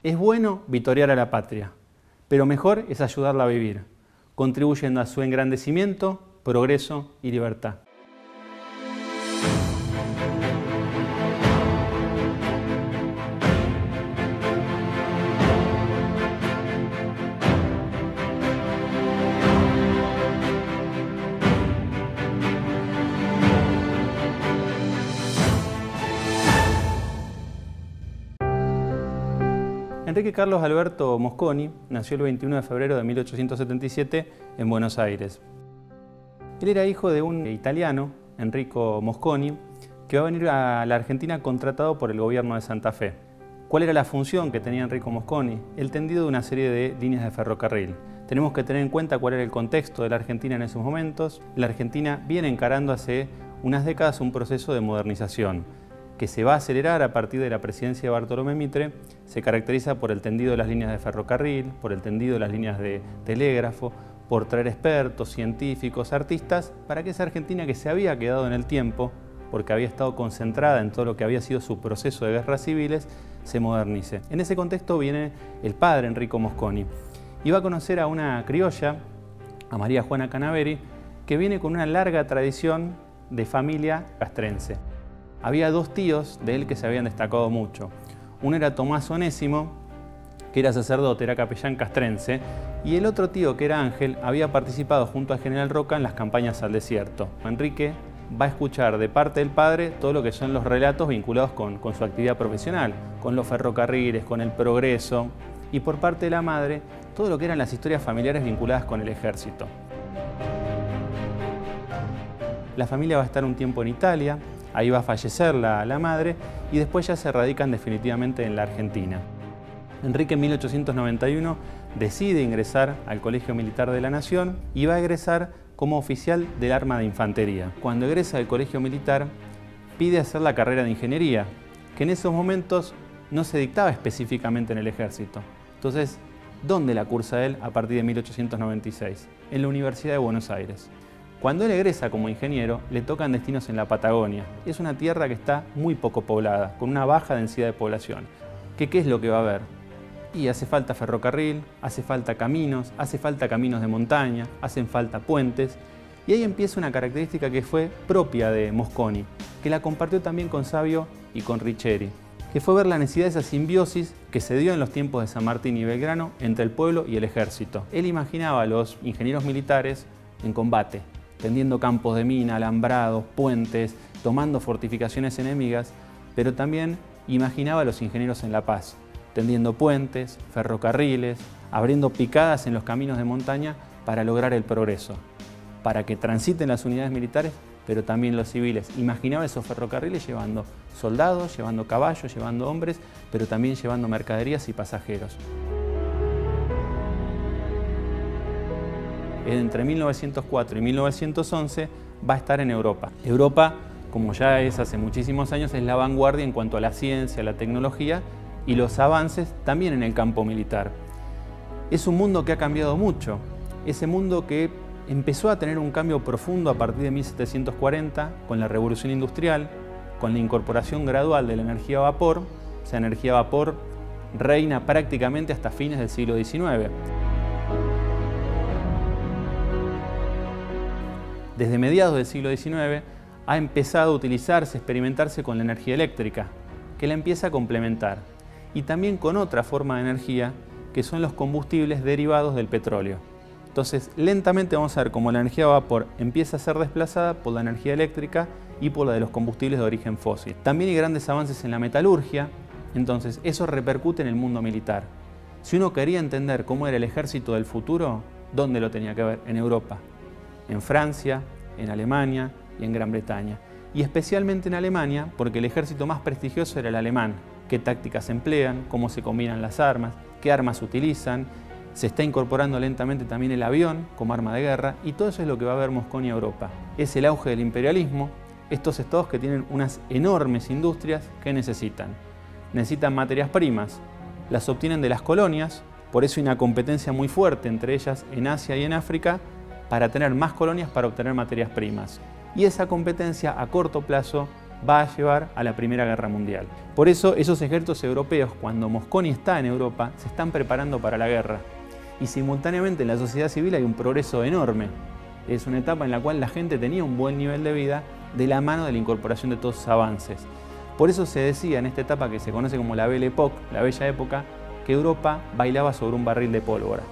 Es bueno vitorear a la patria, pero mejor es ayudarla a vivir, contribuyendo a su engrandecimiento, progreso y libertad. Enrique Carlos Alberto Mosconi nació el 21 de febrero de 1877 en Buenos Aires. Él era hijo de un italiano, Enrico Mosconi, que va a venir a la Argentina contratado por el gobierno de Santa Fe. ¿Cuál era la función que tenía Enrico Mosconi? El tendido de una serie de líneas de ferrocarril. Tenemos que tener en cuenta cuál era el contexto de la Argentina en esos momentos. La Argentina viene encarando hace unas décadas un proceso de modernización que se va a acelerar a partir de la presidencia de Bartolomé Mitre. Se caracteriza por el tendido de las líneas de ferrocarril, por el tendido de las líneas de telégrafo, por traer expertos, científicos, artistas, para que esa Argentina que se había quedado en el tiempo, porque había estado concentrada en todo lo que había sido su proceso de guerras civiles, se modernice. En ese contexto viene el padre Enrico Mosconi y va a conocer a una criolla, a María Juana Canaveri, que viene con una larga tradición de familia castrense. Había dos tíos de él que se habían destacado mucho. Uno era Tomás Onésimo, que era sacerdote, era capellán castrense, y el otro tío, que era Ángel, había participado junto al general Roca en las campañas al desierto. Enrique va a escuchar de parte del padre todo lo que son los relatos vinculados con su actividad profesional, con los ferrocarriles, con el progreso, y por parte de la madre, todo lo que eran las historias familiares vinculadas con el ejército. La familia va a estar un tiempo en Italia. Ahí va a fallecer la madre y después ya se radican definitivamente en la Argentina. Enrique en 1891 decide ingresar al Colegio Militar de la Nación y va a egresar como oficial del arma de infantería. Cuando egresa del Colegio Militar pide hacer la carrera de ingeniería, que en esos momentos no se dictaba específicamente en el ejército. Entonces, ¿dónde la cursa él a partir de 1896? En la Universidad de Buenos Aires. Cuando él egresa como ingeniero, le tocan destinos en la Patagonia. Es una tierra que está muy poco poblada, con una baja densidad de población. ¿Qué es lo que va a haber? Y hace falta ferrocarril, hace falta caminos de montaña, hacen falta puentes. Y ahí empieza una característica que fue propia de Mosconi, que la compartió también con Savio y con Riccieri, que fue ver la necesidad de esa simbiosis que se dio en los tiempos de San Martín y Belgrano entre el pueblo y el ejército. Él imaginaba a los ingenieros militares en combate, tendiendo campos de mina, alambrados, puentes, tomando fortificaciones enemigas, pero también imaginaba a los ingenieros en la paz, tendiendo puentes, ferrocarriles, abriendo picadas en los caminos de montaña para lograr el progreso, para que transiten las unidades militares, pero también los civiles. Imaginaba esos ferrocarriles llevando soldados, llevando caballos, llevando hombres, pero también llevando mercaderías y pasajeros. Entre 1904 y 1911 va a estar en Europa. Europa, como ya es hace muchísimos años, es la vanguardia en cuanto a la ciencia, la tecnología y los avances también en el campo militar. Es un mundo que ha cambiado mucho, ese mundo que empezó a tener un cambio profundo a partir de 1740 con la Revolución Industrial, con la incorporación gradual de la energía a vapor. Esa energía a vapor reina prácticamente hasta fines del siglo XIX. Desde mediados del siglo XIX ha empezado a utilizarse, experimentarse con la energía eléctrica, que la empieza a complementar, y también con otra forma de energía, que son los combustibles derivados del petróleo. Entonces, lentamente vamos a ver cómo la energía a vapor empieza a ser desplazada por la energía eléctrica y por la de los combustibles de origen fósil. También hay grandes avances en la metalurgia, entonces eso repercute en el mundo militar. Si uno quería entender cómo era el ejército del futuro, ¿dónde lo tenía que ver? En Europa. En Francia, en Alemania y en Gran Bretaña. Y especialmente en Alemania, porque el ejército más prestigioso era el alemán. Qué tácticas emplean, cómo se combinan las armas, qué armas utilizan. Se está incorporando lentamente también el avión como arma de guerra, y todo eso es lo que va a ver Mosconi a Europa. Es el auge del imperialismo, estos estados que tienen unas enormes industrias que necesitan materias primas, las obtienen de las colonias, por eso hay una competencia muy fuerte entre ellas en Asia y en África, para tener más colonias para obtener materias primas. Y esa competencia a corto plazo va a llevar a la Primera Guerra Mundial. Por eso esos ejércitos europeos, cuando Mosconi está en Europa, se están preparando para la guerra. Y simultáneamente en la sociedad civil hay un progreso enorme. Es una etapa en la cual la gente tenía un buen nivel de vida de la mano de la incorporación de todos esos avances. Por eso se decía en esta etapa que se conoce como la Belle Époque, la Bella Época, que Europa bailaba sobre un barril de pólvora.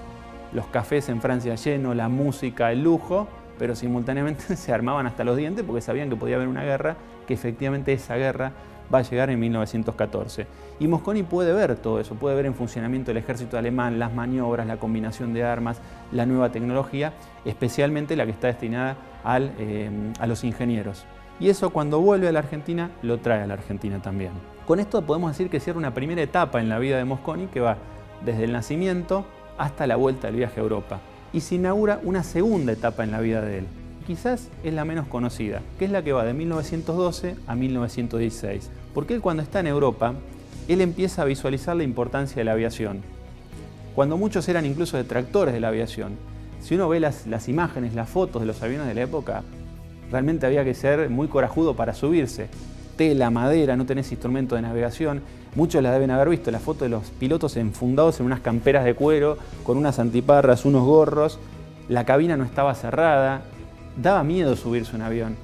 Los cafés en Francia llenos, la música, el lujo, pero simultáneamente se armaban hasta los dientes porque sabían que podía haber una guerra, que efectivamente esa guerra va a llegar en 1914. Y Mosconi puede ver todo eso, puede ver en funcionamiento el ejército alemán, las maniobras, la combinación de armas, la nueva tecnología, especialmente la que está destinada a los ingenieros. Y eso cuando vuelve a la Argentina, lo trae a la Argentina también. Con esto podemos decir que cierra una primera etapa en la vida de Mosconi que va desde el nacimiento hasta la vuelta del viaje a Europa. Y se inaugura una segunda etapa en la vida de él. Quizás es la menos conocida, que es la que va de 1912 a 1916. Porque él cuando está en Europa, él empieza a visualizar la importancia de la aviación. Cuando muchos eran incluso detractores de la aviación. Si uno ve las imágenes, las fotos de los aviones de la época, realmente había que ser muy corajudo para subirse. Tela, madera, no tenés instrumento de navegación. Muchos la deben haber visto, la foto de los pilotos enfundados en unas camperas de cuero, con unas antiparras, unos gorros. La cabina no estaba cerrada. Daba miedo subirse a un avión.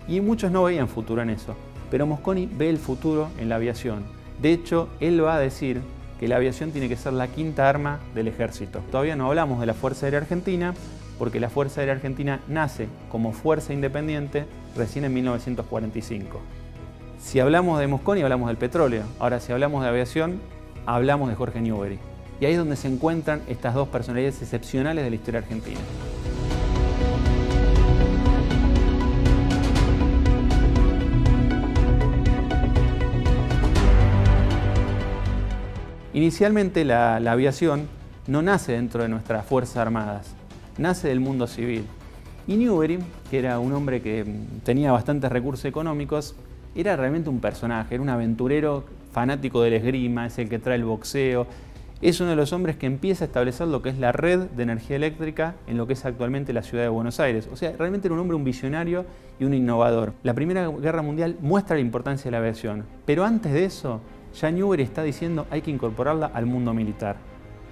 Y muchos no veían futuro en eso. Pero Mosconi ve el futuro en la aviación. De hecho, él va a decir que la aviación tiene que ser la quinta arma del ejército. Todavía no hablamos de la Fuerza Aérea Argentina, porque la Fuerza Aérea Argentina nace como fuerza independiente recién en 1945. Si hablamos de Mosconi, hablamos del petróleo. Ahora, si hablamos de aviación, hablamos de Jorge Newbery. Y ahí es donde se encuentran estas dos personalidades excepcionales de la historia argentina. Inicialmente la aviación no nace dentro de nuestras Fuerzas Armadas, nace del mundo civil. Y Newbery, que era un hombre que tenía bastantes recursos económicos, era realmente un personaje, era un aventurero fanático del esgrima, es el que trae el boxeo. Es uno de los hombres que empieza a establecer lo que es la red de energía eléctrica en lo que es actualmente la ciudad de Buenos Aires. O sea, realmente era un hombre, un visionario y un innovador. La Primera Guerra Mundial muestra la importancia de la aviación, pero antes de eso, ya Newbery está diciendo hay que incorporarla al mundo militar.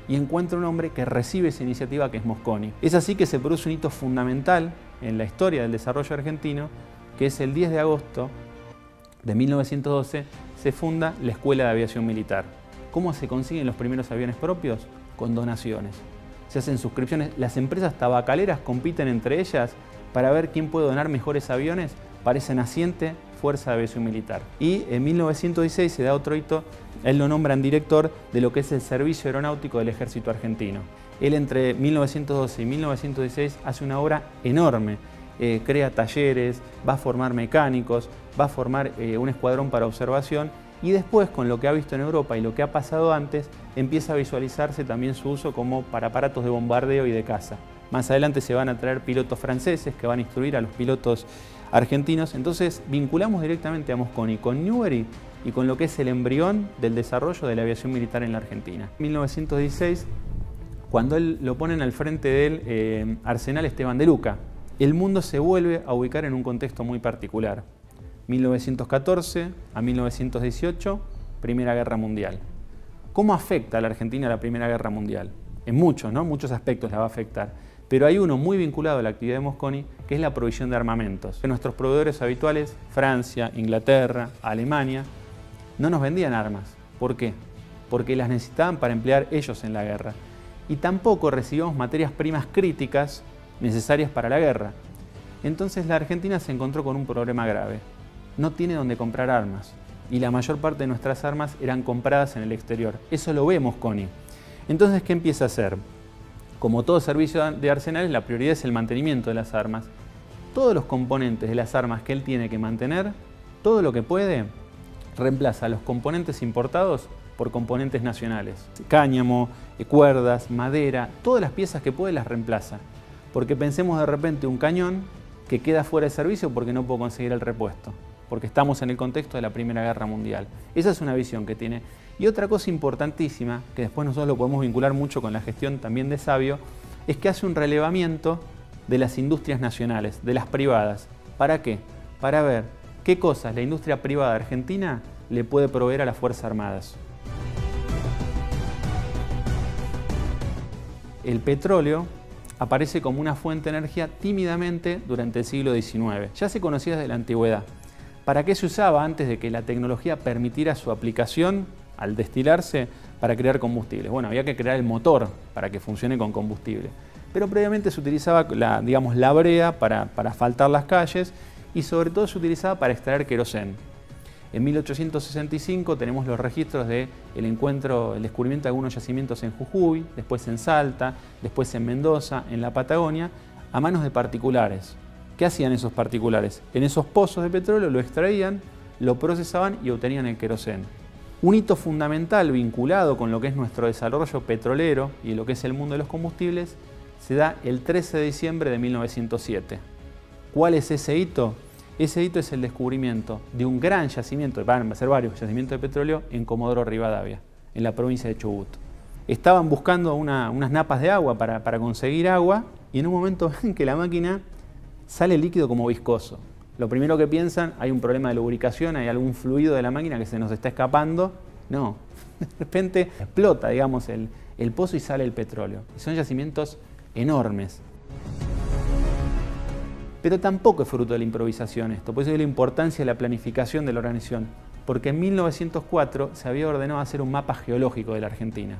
Y encuentra un hombre que recibe esa iniciativa que es Mosconi. Es así que se produce un hito fundamental en la historia del desarrollo argentino, que es el 10 de agosto de 1912 se funda la Escuela de Aviación Militar. ¿Cómo se consiguen los primeros aviones propios? Con donaciones. Se hacen suscripciones. Las empresas tabacaleras compiten entre ellas para ver quién puede donar mejores aviones para esa naciente Fuerza de Aviación Militar. Y en 1916 se da otro hito. Él lo nombran director de lo que es el Servicio Aeronáutico del Ejército Argentino. Él entre 1912 y 1916 hace una obra enorme. Crea talleres, va a formar mecánicos, va a formar un escuadrón para observación y después, con lo que ha visto en Europa y lo que ha pasado antes, empieza a visualizarse también su uso como para aparatos de bombardeo y de caza. Más adelante se van a traer pilotos franceses que van a instruir a los pilotos argentinos. Entonces vinculamos directamente a Mosconi con Newbery y con lo que es el embrión del desarrollo de la aviación militar en la Argentina. En 1916, cuando él lo ponen al frente del Arsenal Esteban de Luca, el mundo se vuelve a ubicar en un contexto muy particular. 1914 a 1918, Primera Guerra Mundial. ¿Cómo afecta a la Argentina la Primera Guerra Mundial? En muchos, ¿no? Muchos aspectos la va a afectar. Pero hay uno muy vinculado a la actividad de Mosconi, que es la provisión de armamentos. Nuestros proveedores habituales, Francia, Inglaterra, Alemania, no nos vendían armas. ¿Por qué? Porque las necesitaban para emplear ellos en la guerra. Y tampoco recibíamos materias primas críticas necesarias para la guerra. Entonces la Argentina se encontró con un problema grave. No tiene dónde comprar armas. Y la mayor parte de nuestras armas eran compradas en el exterior. Eso lo ve Mosconi. Entonces, ¿qué empieza a hacer? Como todo servicio de arsenales, la prioridad es el mantenimiento de las armas. Todos los componentes de las armas que él tiene que mantener, todo lo que puede, reemplaza los componentes importados por componentes nacionales. Cáñamo, cuerdas, madera, todas las piezas que puede las reemplaza. Porque pensemos de repente un cañón que queda fuera de servicio porque no puedo conseguir el repuesto, porque estamos en el contexto de la Primera Guerra Mundial. Esa es una visión que tiene. Y otra cosa importantísima, que después nosotros lo podemos vincular mucho con la gestión también de Sabio, es que hace un relevamiento de las industrias nacionales, de las privadas. ¿Para qué? Para ver ¿Qué cosas la industria privada argentina le puede proveer a las Fuerzas Armadas? El petróleo aparece como una fuente de energía tímidamente durante el siglo XIX. Ya se conocía desde la antigüedad. ¿Para qué se usaba antes de que la tecnología permitiera su aplicación al destilarse para crear combustibles? Bueno, había que crear el motor para que funcione con combustible. Pero previamente se utilizaba la brea para asfaltar las calles y sobre todo se utilizaba para extraer querosén. En 1865 tenemos los registros del descubrimiento de algunos yacimientos en Jujuy, después en Salta, después en Mendoza, en la Patagonia, a manos de particulares. ¿Qué hacían esos particulares? En esos pozos de petróleo lo extraían, lo procesaban y obtenían el querosén. Un hito fundamental vinculado con lo que es nuestro desarrollo petrolero y lo que es el mundo de los combustibles se da el 13 de diciembre de 1907. ¿Cuál es ese hito? Ese hito es el descubrimiento de un gran yacimiento, van a ser varios yacimientos de petróleo en Comodoro Rivadavia, en la provincia de Chubut. Estaban buscando unas napas de agua para conseguir agua y en un momento ven que la máquina sale líquido como viscoso. Lo primero que piensan, hay un problema de lubricación, hay algún fluido de la máquina que se nos está escapando. No, de repente explota, digamos, el pozo y sale el petróleo. Y son yacimientos enormes. Pero tampoco es fruto de la improvisación esto, por eso es la importancia de la planificación de la organización, porque en 1904 se había ordenado hacer un mapa geológico de la Argentina.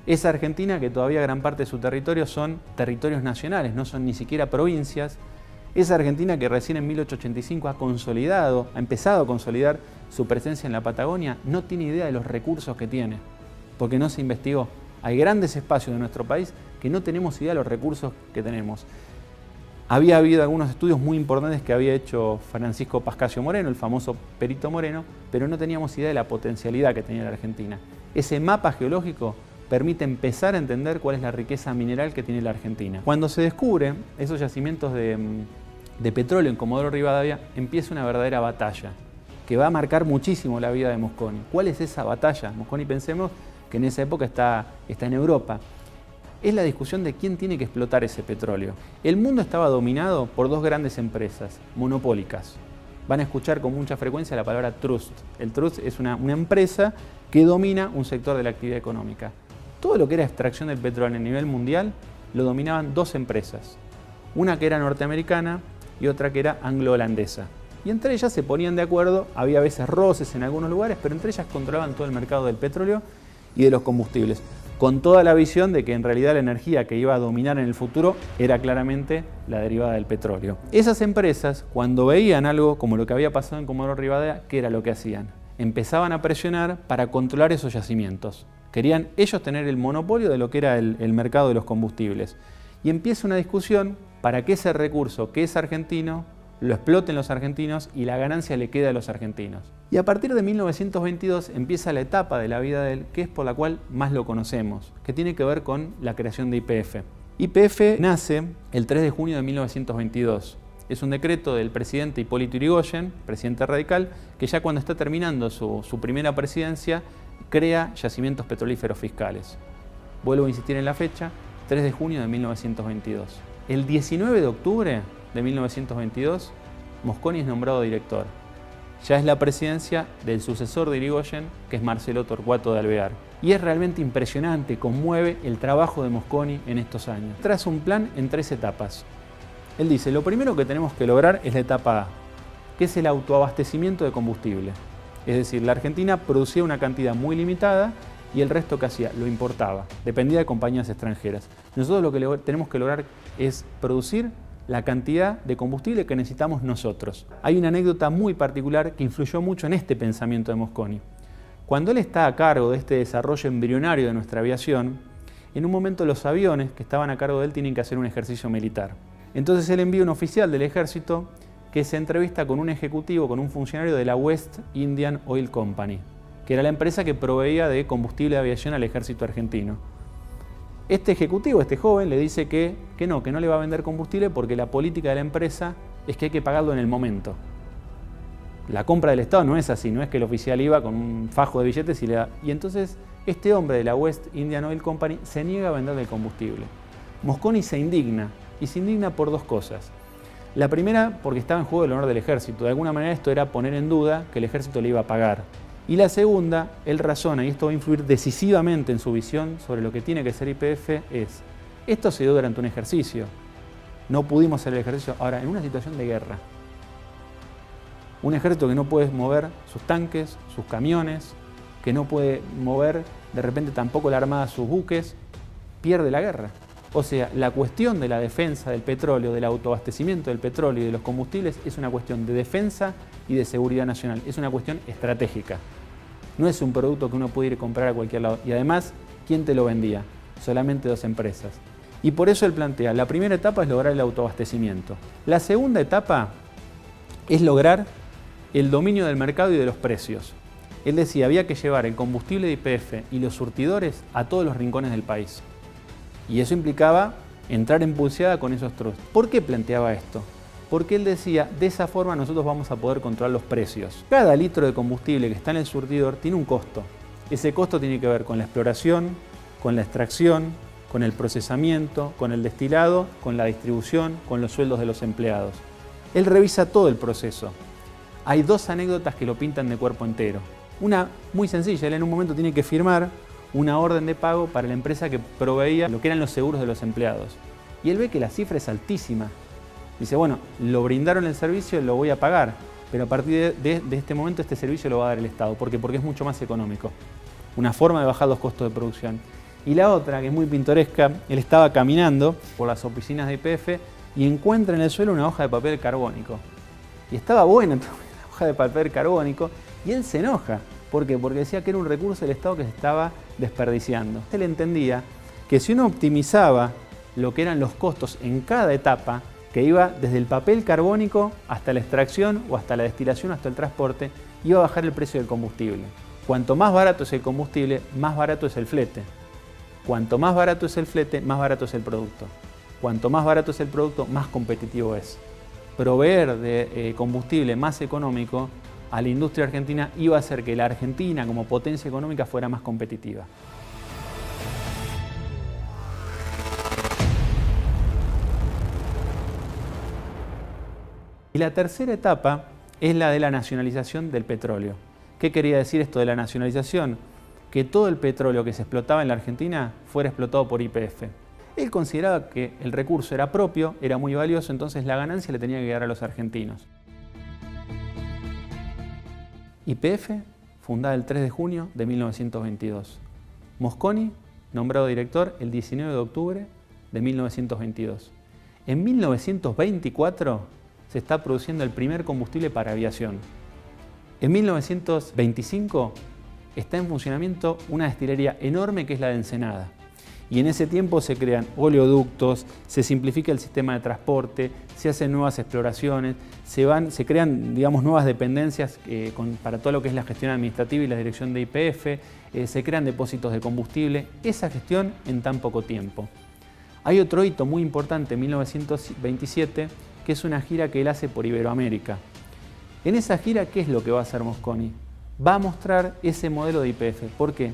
Esa Argentina, que todavía gran parte de su territorio son territorios nacionales, no son ni siquiera provincias, esa Argentina que recién en 1885 ha empezado a consolidar su presencia en la Patagonia, no tiene idea de los recursos que tiene, porque no se investigó. Hay grandes espacios de nuestro país que no tenemos idea de los recursos que tenemos. Había habido algunos estudios muy importantes que había hecho Francisco Pascasio Moreno, el famoso perito Moreno, pero no teníamos idea de la potencialidad que tenía la Argentina. Ese mapa geológico permite empezar a entender cuál es la riqueza mineral que tiene la Argentina. Cuando se descubren esos yacimientos de petróleo en Comodoro Rivadavia, empieza una verdadera batalla que va a marcar muchísimo la vida de Mosconi. ¿Cuál es esa batalla? Mosconi, pensemos que en esa época está en Europa. Es la discusión de quién tiene que explotar ese petróleo. El mundo estaba dominado por dos grandes empresas monopólicas. Van a escuchar con mucha frecuencia la palabra trust. El trust es una empresa que domina un sector de la actividad económica. Todo lo que era extracción del petróleo a nivel mundial lo dominaban dos empresas. Una que era norteamericana y otra que era anglo-holandesa. Y entre ellas se ponían de acuerdo, había a veces roces en algunos lugares, pero entre ellas controlaban todo el mercado del petróleo y de los combustibles, con toda la visión de que en realidad la energía que iba a dominar en el futuro era claramente la derivada del petróleo. Esas empresas, cuando veían algo como lo que había pasado en Comodoro Rivadavia, ¿qué era lo que hacían? Empezaban a presionar para controlar esos yacimientos. Querían ellos tener el monopolio de lo que era el mercado de los combustibles. Y empieza una discusión para que ese recurso que es argentino lo exploten los argentinos y la ganancia le quede a los argentinos. Y a partir de 1922 empieza la etapa de la vida de él, que es por la cual más lo conocemos, que tiene que ver con la creación de YPF. YPF nace el 3 de junio de 1922. Es un decreto del presidente Hipólito Yrigoyen, presidente radical, que ya cuando está terminando su primera presidencia, crea yacimientos petrolíferos fiscales. Vuelvo a insistir en la fecha, 3 de junio de 1922. El 19 de octubre de 1922, Mosconi es nombrado director. Ya es la presidencia del sucesor de Yrigoyen, que es Marcelo Torcuato de Alvear. Y es realmente impresionante, conmueve el trabajo de Mosconi en estos años. Traza un plan en 3 etapas. Él dice, lo primero que tenemos que lograr es la etapa A, que es el autoabastecimiento de combustible. Es decir, la Argentina producía una cantidad muy limitada y el resto que hacía lo importaba, dependía de compañías extranjeras. Nosotros lo que tenemos que lograr es producir la cantidad de combustible que necesitamos nosotros. Hay una anécdota muy particular que influyó mucho en este pensamiento de Mosconi. Cuando él está a cargo de este desarrollo embrionario de nuestra aviación, en un momento los aviones que estaban a cargo de él tienen que hacer un ejercicio militar. Entonces él envía un oficial del ejército que se entrevista con un ejecutivo, con un funcionario de la West Indian Oil Company, que era la empresa que proveía de combustible de aviación al ejército argentino. Este ejecutivo, este joven, le dice que no le va a vender combustible porque la política de la empresa es que hay que pagarlo en el momento. La compra del Estado no es así, no es que el oficial iba con un fajo de billetes y le da... Y entonces este hombre de la West Indian Oil Company se niega a venderle el combustible. Mosconi se indigna, y se indigna por dos cosas. La primera, porque estaba en juego el honor del ejército. De alguna manera esto era poner en duda que el ejército le iba a pagar. Y la segunda, él razona, y esto va a influir decisivamente en su visión sobre lo que tiene que ser YPF, es: esto se dio durante un ejercicio. No pudimos hacer el ejercicio. Ahora, en una situación de guerra, un ejército que no puede mover sus tanques, sus camiones, que no puede mover de repente tampoco la armada sus buques, pierde la guerra. O sea, la cuestión de la defensa del petróleo, del autoabastecimiento del petróleo y de los combustibles es una cuestión de defensa y de seguridad nacional. Es una cuestión estratégica. No es un producto que uno puede ir a comprar a cualquier lado. Y además, ¿quién te lo vendía? Solamente 2 empresas. Y por eso él plantea, la primera etapa es lograr el autoabastecimiento. La segunda etapa es lograr el dominio del mercado y de los precios. Él decía, había que llevar el combustible de YPF y los surtidores a todos los rincones del país. Y eso implicaba entrar en pulseada con esos trusts. ¿Por qué planteaba esto? Porque él decía, de esa forma nosotros vamos a poder controlar los precios. Cada litro de combustible que está en el surtidor tiene un costo. Ese costo tiene que ver con la exploración, con la extracción, con el procesamiento, con el destilado, con la distribución, con los sueldos de los empleados. Él revisa todo el proceso. Hay 2 anécdotas que lo pintan de cuerpo entero. Una muy sencilla, él en un momento tiene que firmar una orden de pago para la empresa que proveía lo que eran los seguros de los empleados. Y él ve que la cifra es altísima. Dice, bueno, lo brindaron el servicio, lo voy a pagar, pero a partir de este momento este servicio lo va a dar el Estado. ¿Por qué? Porque es mucho más económico. Una forma de bajar los costos de producción. Y la otra, que es muy pintoresca, él estaba caminando por las oficinas de YPF y encuentra en el suelo una hoja de papel carbónico. Y estaba buena la hoja de papel carbónico y él se enoja. ¿Por qué? Porque decía que era un recurso del Estado que se estaba desperdiciando. Él entendía que si uno optimizaba lo que eran los costos en cada etapa, que iba desde el papel carbónico hasta la extracción o hasta la destilación, hasta el transporte, iba a bajar el precio del combustible. Cuanto más barato es el combustible, más barato es el flete. Cuanto más barato es el flete, más barato es el producto. Cuanto más barato es el producto, más competitivo es. Proveer de combustible más económico a la industria argentina iba a hacer que la Argentina como potencia económica fuera más competitiva. Y la tercera etapa es la de la nacionalización del petróleo. ¿Qué quería decir esto de la nacionalización? Que todo el petróleo que se explotaba en la Argentina fuera explotado por YPF. Él consideraba que el recurso era propio, era muy valioso, entonces la ganancia le tenía que quedar a los argentinos. YPF, fundada el 3 de junio de 1922. Mosconi, nombrado director el 19 de octubre de 1922. En 1924 se está produciendo el primer combustible para aviación. En 1925 está en funcionamiento una destilería enorme que es la de Ensenada. Y en ese tiempo se crean oleoductos, se simplifica el sistema de transporte, se hacen nuevas exploraciones, se crean, digamos, nuevas dependencias para todo lo que es la gestión administrativa y la dirección de YPF, se crean depósitos de combustible, esa gestión en tan poco tiempo. Hay otro hito muy importante en 1927, que es una gira que él hace por Iberoamérica. En esa gira, ¿qué es lo que va a hacer Mosconi? Va a mostrar ese modelo de YPF. ¿Por qué?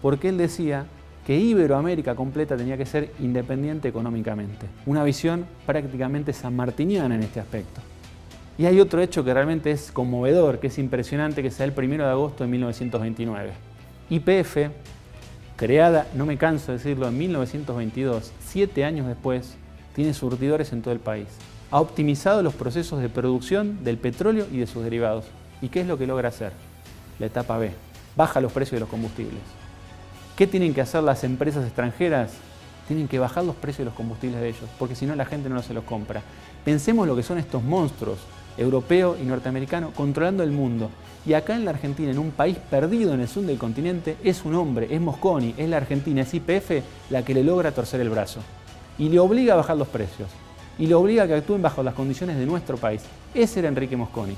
Porque él decía que Iberoamérica completa tenía que ser independiente económicamente. Una visión prácticamente sanmartiniana en este aspecto. Y hay otro hecho que realmente es conmovedor, que es impresionante, que sea el 1 de agosto de 1929. YPF, creada, no me canso de decirlo, en 1922, 7 años después, tiene surtidores en todo el país. Ha optimizado los procesos de producción del petróleo y de sus derivados. ¿Y qué es lo que logra hacer? La etapa B, baja los precios de los combustibles. ¿Qué tienen que hacer las empresas extranjeras? Tienen que bajar los precios de los combustibles de ellos, porque si no la gente no se los compra. Pensemos lo que son estos monstruos, europeo y norteamericano, controlando el mundo. Y acá en la Argentina, en un país perdido en el sur del continente, es un hombre, es Mosconi, es la Argentina, es YPF la que le logra torcer el brazo. Y le obliga a bajar los precios. Y le obliga a que actúen bajo las condiciones de nuestro país. Ese era Enrique Mosconi.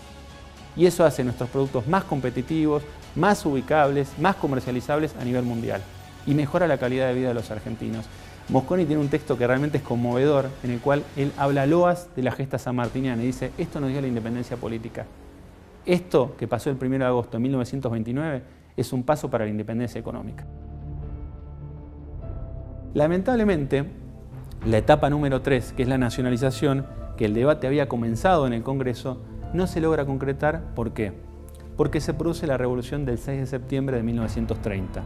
Y eso hace nuestros productos más competitivos, más ubicables, más comercializables a nivel mundial. Y mejora la calidad de vida de los argentinos. Mosconi tiene un texto que realmente es conmovedor, en el cual él habla loas de la gesta sanmartiniana y dice, esto nos dio la independencia política. Esto que pasó el 1 de agosto de 1929 es un paso para la independencia económica. Lamentablemente, la etapa número 3, que es la nacionalización, que el debate había comenzado en el Congreso, no se logra concretar. ¿Por qué? Porque se produce la revolución del 6 de septiembre de 1930.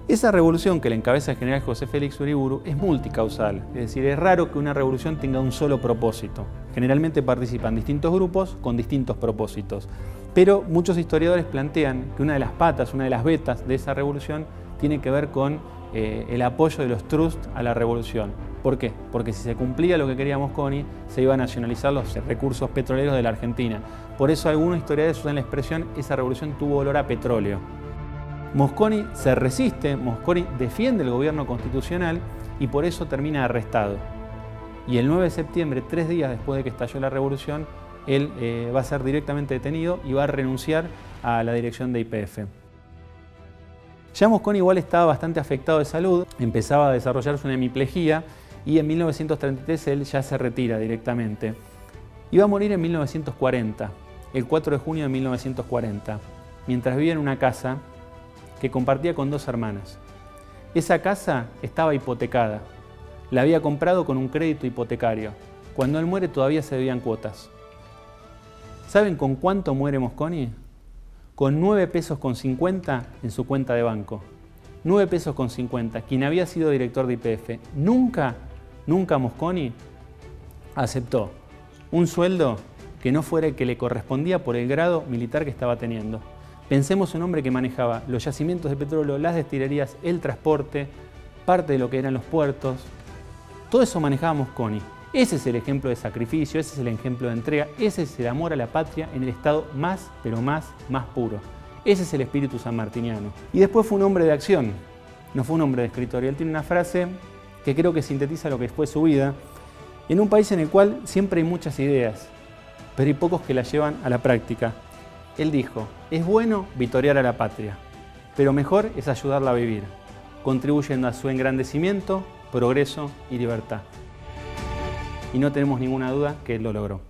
Esa revolución, que la encabeza el general José Félix Uriburu, es multicausal, es decir, es raro que una revolución tenga un solo propósito. Generalmente participan distintos grupos con distintos propósitos, pero muchos historiadores plantean que una de las patas, una de las vetas de esa revolución tiene que ver con el apoyo de los trusts a la revolución. ¿Por qué? Porque si se cumplía lo que quería Mosconi, se iban a nacionalizar los recursos petroleros de la Argentina. Por eso algunos historiadores usan la expresión esa revolución tuvo olor a petróleo. Mosconi se resiste, Mosconi defiende el gobierno constitucional y por eso termina arrestado. Y el 9 de septiembre, 3 días después de que estalló la revolución, él va a ser directamente detenido y va a renunciar a la dirección de YPF. Ya Mosconi igual estaba bastante afectado de salud, empezaba a desarrollarse una hemiplegia y en 1933 él ya se retira directamente. Iba a morir en 1940, el 4 de junio de 1940, mientras vivía en una casa que compartía con 2 hermanas. Esa casa estaba hipotecada, la había comprado con un crédito hipotecario. Cuando él muere todavía se debían cuotas. ¿Saben con cuánto muere Mosconi? Con 9 pesos con 50 en su cuenta de banco. 9 pesos con 50, quien había sido director de YPF. Nunca Mosconi aceptó un sueldo que no fuera el que le correspondía por el grado militar que estaba teniendo. Pensemos en un hombre que manejaba los yacimientos de petróleo, las destilerías, el transporte, parte de lo que eran los puertos. Todo eso manejaba Mosconi. Ese es el ejemplo de sacrificio, ese es el ejemplo de entrega, ese es el amor a la patria en el estado más, pero más puro. Ese es el espíritu sanmartiniano. Y después fue un hombre de acción, no fue un hombre de escritorio. Él tiene una frase que creo que sintetiza lo que fue su vida, en un país en el cual siempre hay muchas ideas, pero hay pocos que las llevan a la práctica. Él dijo, es bueno vitorear a la patria, pero mejor es ayudarla a vivir, contribuyendo a su engrandecimiento, progreso y libertad. Y no tenemos ninguna duda que él lo logró.